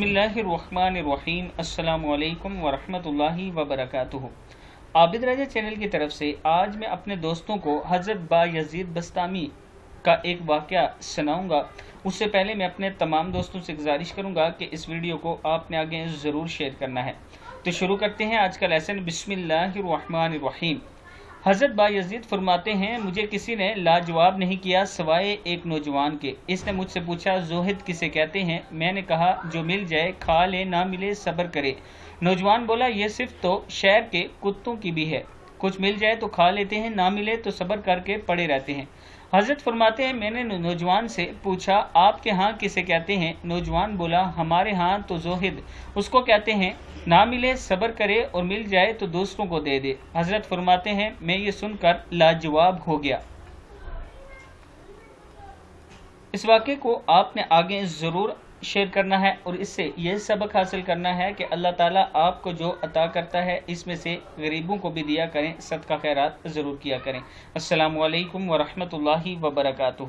बिस्मिल्लाहिर्रहमानिर्रहीम। अस्सलामु अलैकुम वरहमतुल्लाहि वबरकातुहू। आबिद राजा चैनल की तरफ से आज मैं अपने दोस्तों को हज़रत बायज़ीद बस्तामी का एक वाक़या सुनाऊंगा। उससे पहले मैं अपने तमाम दोस्तों से गुजारिश करूंगा कि इस वीडियो को आपने आगे ज़रूर शेयर करना है। तो शुरू करते हैं आज का लेसन। बिस्मिल्लाहिर्रहमानिर्रहीम। हज़रत बायज़ीद फरमाते हैं, मुझे किसी ने लाजवाब नहीं किया सिवाय एक नौजवान के। इसने मुझसे पूछा, ज़ुहिद किसे कहते हैं? मैंने कहा, जो मिल जाए खा ले, ना मिले सब्र करे। नौजवान बोला, ये सिर्फ तो शहर के कुत्तों की भी है, कुछ मिल जाए तो खा लेते हैं, ना मिले तो सब्र करके पड़े रहते हैं। हज़रत फरमाते हैं, मैंने नौजवान से पूछा, आपके यहाँ किसे कहते हैं? नौजवान बोला, हमारे यहाँ तो ज़ुहिद उसको कहते हैं, ना मिले सब्र करे और मिल जाए तो दूसरों को दे दे। हज़रत फरमाते हैं, मैं ये सुनकर लाजवाब हो गया। इस वाक़े को आपने आगे ज़रूर शेयर करना है और इससे यह सबक हासिल करना है कि अल्लाह ताला आपको जो अता करता है इसमें से गरीबों को भी दिया करें, सदका खैरात ज़रूर किया करें। अस्सलामु अलैकुम वरहमतुल्लाहि वबरकातुहू।